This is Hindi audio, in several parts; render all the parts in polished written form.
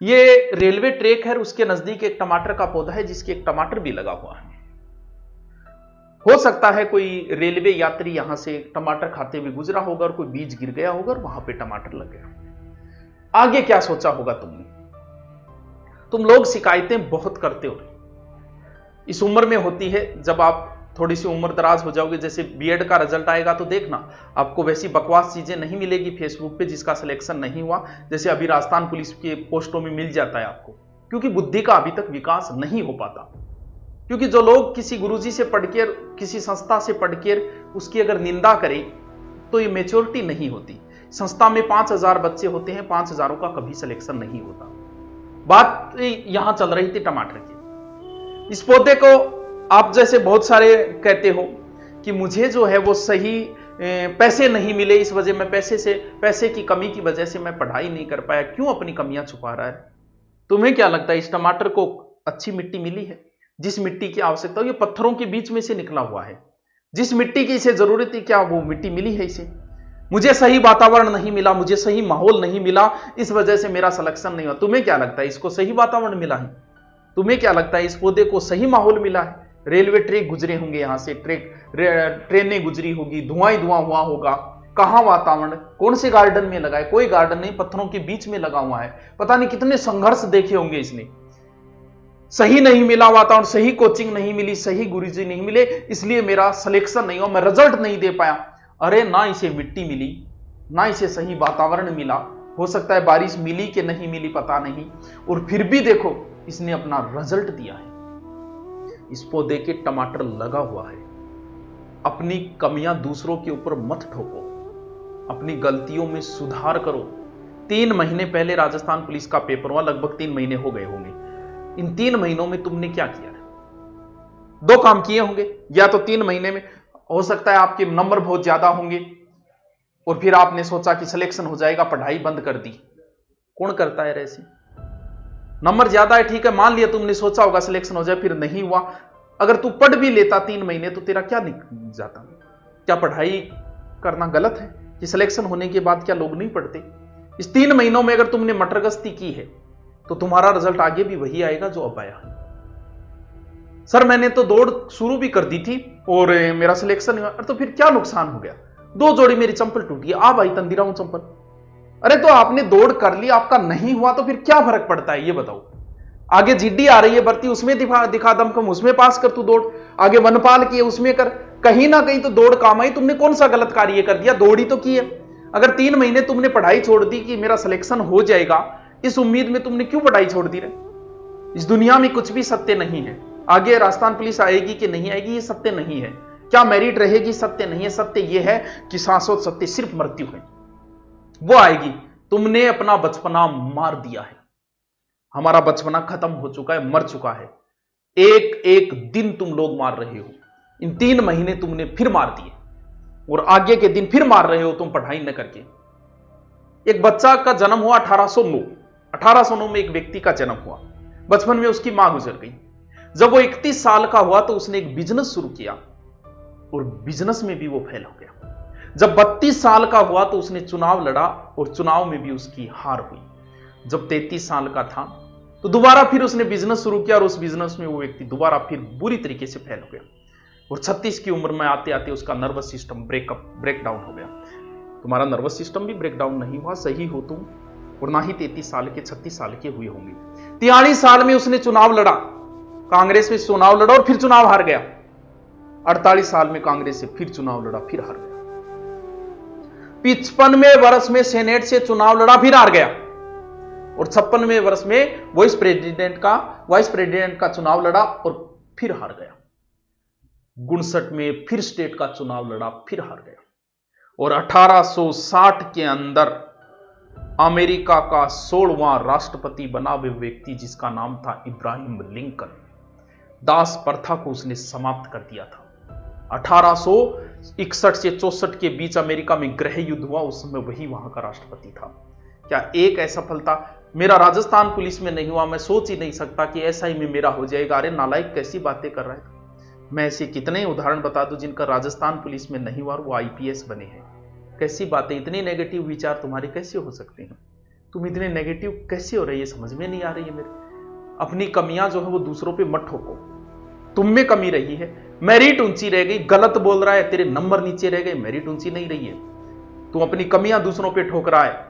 ये रेलवे ट्रैक है, उसके नजदीक एक टमाटर का पौधा है जिसके एक टमाटर भी लगा हुआ है। हो सकता है कोई रेलवे यात्री यहां से टमाटर खाते हुए गुजरा होगा और कोई बीज गिर गया होगा और वहां पे टमाटर लग गया। आगे क्या सोचा होगा तुमने? तुम लोग शिकायतें बहुत करते हो, इस उम्र में होती है। जब आप थोड़ी सी उम्र दराज हो जाओगे, जैसे बीएड का रिजल्ट आएगा तो देखना आपको वैसी बकवास चीजें नहीं मिलेगी फेसबुक पे जिसका सिलेक्शन नहीं हुआ, जैसे अभी राजस्थान पुलिस के पोस्टों में मिल जाता है आपको, क्योंकि बुद्धि का अभी तक विकास नहीं हो पाता। क्योंकि जो लोग किसी गुरुजी से पढ़कर, किसी संस्था से पढ़कर उसकी अगर निंदा करें तो ये मेच्योरिटी नहीं होती। संस्था में 5000 बच्चे होते हैं, 5000 का कभी सिलेक्शन नहीं होता। बात यहां चल रही थी टमाटर की। इस पौधे को आप जैसे बहुत सारे कहते हो कि मुझे जो है वो सही पैसे नहीं मिले, इस वजह में पैसे की कमी की वजह से मैं पढ़ाई नहीं कर पाया। क्यों अपनी कमियां छुपा रहा है? तुम्हें क्या लगता है इस टमाटर को अच्छी मिट्टी मिली है? जिस मिट्टी की आवश्यकता हो, ये पत्थरों के बीच में से निकला हुआ है। जिस मिट्टी की इसे जरूरत है, क्या वो मिट्टी मिली है इसे? मुझे सही वातावरण नहीं मिला, मुझे सही माहौल नहीं मिला, इस वजह से मेरा सिलेक्शन नहीं हुआ। तुम्हें क्या लगता है इसको सही वातावरण मिला है? तुम्हें क्या लगता है इस पौधे को सही माहौल मिला है? रेलवे ट्रैक गुजरे होंगे, यहां से ट्रेनें गुजरी होगी, धुआं ही धुआं हुआ होगा। कहां वातावरण? कौन से गार्डन में लगा है? कोई गार्डन नहीं, पत्थरों के बीच में लगा हुआ है। पता नहीं कितने संघर्ष देखे होंगे इसने। सही नहीं मिला वातावरण, सही कोचिंग नहीं मिली, सही गुरुजी नहीं मिले, इसलिए मेरा सिलेक्शन नहीं हुआ, मैं रिजल्ट नहीं दे पाया। अरे ना इसे मिट्टी मिली, ना इसे सही वातावरण मिला, हो सकता है बारिश मिली कि नहीं मिली पता नहीं, और फिर भी देखो इसने अपना रिजल्ट दिया है। इस पौधे के टमाटर लगा हुआ है। अपनी कमियां दूसरों के ऊपर मत ठोको, अपनी गलतियों में सुधार करो। 3 महीने पहले राजस्थान पुलिस का पेपर हुआ, लगभग 3 महीने हो गए होंगे। इन 3 महीनों में तुमने क्या किया है? 2 काम किए होंगे। या तो 3 महीने में हो सकता है आपके नंबर बहुत ज्यादा होंगे और फिर आपने सोचा कि सिलेक्शन हो जाएगा, पढ़ाई बंद कर दी। कौन करता है ऐसे? नंबर ज्यादा है, ठीक है, मान लिया तुमने सोचा होगा सिलेक्शन हो जाए, फिर नहीं हुआ। अगर तू पढ़ भी लेता 3 महीने तो तेरा क्या निकल जाता? क्या पढ़ाई करना गलत है कि सिलेक्शन होने के बाद क्या लोग नहीं पढ़ते? इस 3 महीनों में अगर तुमने मटरगश्ती की है तो तुम्हारा रिजल्ट आगे भी वही आएगा जो अब आया है। सर मैंने तो दौड़ शुरू भी कर दी थी और मेरा सिलेक्शन हुआ, तो फिर क्या नुकसान हो गया? 2 जोड़ी मेरी चंपल टूट गई, आ भाई तंदीरा हूं चंपल। अरे तो आपने दौड़ कर ली, आपका नहीं हुआ तो फिर क्या फर्क पड़ता है ये बताओ? आगे जीडी आ रही है भर्ती, उसमें दिखा दमखम, उसमें पास कर तू दौड़। आगे वनपाल की है, उसमें कर। कहीं ना कहीं तो दौड़ काम आई। तुमने कौन सा गलत कार्य कर दिया? दौड़ी तो की है। अगर 3 महीने तुमने पढ़ाई छोड़ दी कि मेरा सिलेक्शन हो जाएगा, इस उम्मीद में तुमने क्यों पढ़ाई छोड़ दी रहे? इस दुनिया में कुछ भी सत्य नहीं है। आगे राजस्थान पुलिस आएगी कि नहीं आएगी ये सत्य नहीं है। क्या मेरिट रहेगी? सत्य नहीं है। सत्य यह है कि शाश्वत सत्य सिर्फ मृत्यु है, वो आएगी। तुमने अपना बचपना मार दिया है। हमारा बचपना खत्म हो चुका है, मर चुका है। एक एक दिन तुम लोग मार रहे हो। इन 3 महीने तुमने फिर मार दिए और आगे के दिन फिर मार रहे हो तुम पढ़ाई न करके। एक बच्चा का जन्म हुआ 1809 में एक व्यक्ति का जन्म हुआ। बचपन में उसकी मां गुजर गई। जब वो 31 साल का हुआ तो उसने एक बिजनेस शुरू किया और बिजनेस में भी वो फेल हो गया। जब 32 साल का हुआ तो उसने चुनाव लड़ा और चुनाव में भी उसकी हार हुई। जब 33 साल का था तो दोबारा फिर उसने बिजनेस शुरू किया और उस बिजनेस में वो व्यक्ति दोबारा फिर बुरी तरीके से फेल हो गया। और 36 की उम्र में आते आते उसका नर्वस सिस्टम ब्रेक डाउन हो गया। तुम्हारा नर्वस सिस्टम भी ब्रेक डाउन नहीं हुआ, सही हो तुम, और ना ही 33 साल के 36 साल के हुए होंगे। 43 साल में उसने चुनाव लड़ा, कांग्रेस में चुनाव लड़ा और फिर चुनाव हार गया। 48 साल में कांग्रेस से फिर चुनाव लड़ा, फिर हार गया। 55वें वर्ष में सेनेट से चुनाव लड़ा, फिर हार गया। और 56वें वर्ष में वाइस प्रेसिडेंट का चुनाव लड़ा और फिर हार गया। 59 में फिर स्टेट का चुनाव लड़ा, फिर हार गया। और 1860 के अंदर अमेरिका का 16वां राष्ट्रपति बना वो व्यक्ति जिसका नाम था इब्राहिम लिंकन। दास प्रथा को उसने समाप्त कर दिया था। 1861 से 64 के बीच अमेरिका में गृह युद्ध हुआ, उस समय वही वहां का राष्ट्रपति था। क्या एक असफलता मेरा राजस्थान पुलिस में नहीं हुआ? मैं सोच ही नहीं सकता कि एसआई में मेरा हो जाएगा। अरे नालायक, कैसी बातें कर रहा है। मैं ऐसे कितने उदाहरण बता दूं जिनका राजस्थान पुलिस में नहीं हुआ और वो आईपीएस बने हैं। कैसी बातें, इतने नेगेटिव विचार तुम्हारे कैसे हो सकते हैं? तुम इतने नेगेटिव कैसे हो रही है, समझ में नहीं आ रही है मेरे। अपनी कमियां जो है वो दूसरों पे मत ठोको। तुम में कमी रही है, मेरिट ऊंची रह गई, गलत बोल रहा है, तेरे नंबर नीचे रह गए, मेरिट ऊंची नहीं रही है। तू अपनी कमियां दूसरों पे ठोक रहा है।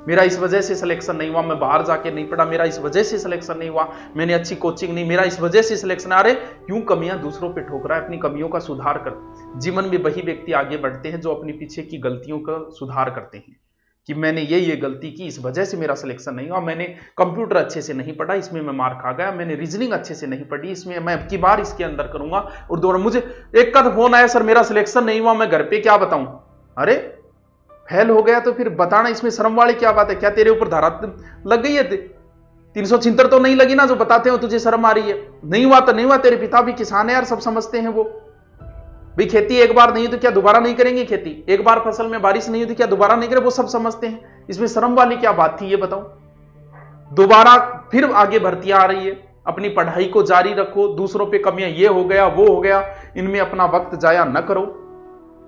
मेरा इस वजह से सिलेक्शन नहीं हुआ, मैं बाहर जाके नहीं पढ़ा, मेरा इस वजह से सिलेक्शन नहीं हुआ, मैंने अच्छी कोचिंग नहीं, मेरा इस वजह से सिलेक्शन। अरे क्यों कमियां दूसरों पे ठोक रहा है? अपनी कमियों का सुधार कर। जीवन में वही व्यक्ति आगे बढ़ते हैं जो अपनी पीछे की गलतियों का सुधार करते हैं कि मैंने ये गलती की, इस वजह से मेरा सिलेक्शन नहीं हुआ, मैंने कंप्यूटर अच्छे से नहीं पढ़ा, इसमें मैं मार खा गया, मैंने रीजनिंग अच्छे से नहीं पढ़ी, इसमें मैं अब की बार इसके अंदर करूंगा। और दोबारा मुझे एक का फोन आया, सर मेरा सिलेक्शन नहीं हुआ, मैं घर पे क्या बताऊं? अरे फेल हो गया तो फिर बताना, इसमें शर्म वाली क्या बात है? क्या तेरे ऊपर धारा लग गई है? 376 तो नहीं लगी ना जो बताते हो तुझे शर्म आ रही है? नहीं हुआ तो नहीं हुआ, तेरे पिता भी किसान है यार, सब समझते हैं वो। भाई खेती एक बार नहीं तो क्या दोबारा नहीं करेंगे? खेती एक बार फसल में बारिश नहीं हुई तो क्या दोबारा नहीं करें? वो सब समझते हैं, इसमें शर्म वाली क्या बात थी ये बताओ। दोबारा फिर आगे भर्तियां आ रही है, अपनी पढ़ाई को जारी रखो, दूसरों पे कमियां, ये हो गया वो हो गया, इनमें अपना वक्त जाया न करो।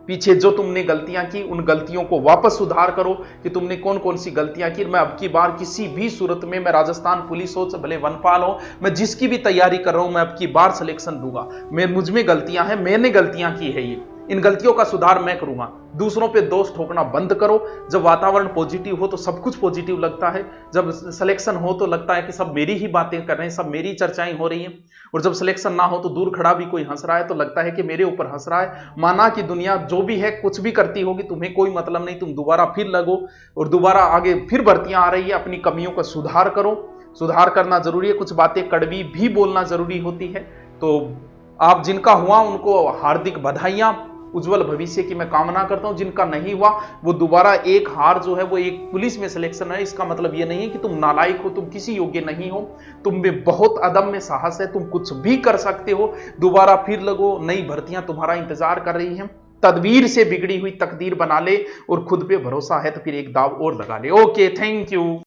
पीछे जो तुमने गलतियां की उन गलतियों को वापस सुधार करो कि तुमने कौन कौन सी गलतियां की। मैं अब की बार किसी भी सूरत में, मैं राजस्थान पुलिस हो भले वनपाल हो, मैं जिसकी भी तैयारी कर रहा हूं, मैं अब की बार सिलेक्शन दूंगा। मैं मुझ में गलतियां हैं, मैंने गलतियां की है, ये इन गलतियों का सुधार मैं करूंगा। दूसरों पे दोष ठोकना बंद करो। जब वातावरण पॉजिटिव हो तो सब कुछ पॉजिटिव लगता है, जब सिलेक्शन हो तो लगता है कि सब मेरी ही बातें कर रहे हैं, सब मेरी चर्चाएं हो रही हैं। और जब सिलेक्शन ना हो तो दूर खड़ा भी कोई हंस रहा है तो लगता है कि मेरे ऊपर हंस रहा है। माना कि दुनिया जो भी है कुछ भी करती होगी, तुम्हें कोई मतलब नहीं, तुम दोबारा फिर लगो और दोबारा आगे फिर भर्तियां आ रही है। अपनी कमियों का सुधार करो, सुधार करना जरूरी है, कुछ बातें कड़वी भी बोलना जरूरी होती है। तो आप जिनका हुआ उनको हार्दिक बधाइयां, उज्जवल भविष्य की मैं कामना करता हूं। जिनका नहीं हुआ वो दोबारा एक हार जो है वो एक पुलिस में सिलेक्शन है, इसका मतलब ये नहीं है कि तुम नालायक हो, तुम किसी योग्य नहीं हो, तुम में बहुत अदम्य साहस है, तुम कुछ भी कर सकते हो। दोबारा फिर लगो, नई भर्तियां तुम्हारा इंतजार कर रही हैं। तदबीर से बिगड़ी हुई तकदीर बना ले और खुद पे भरोसा है तो फिर एक दाव और लगा ले। Okay, thank you.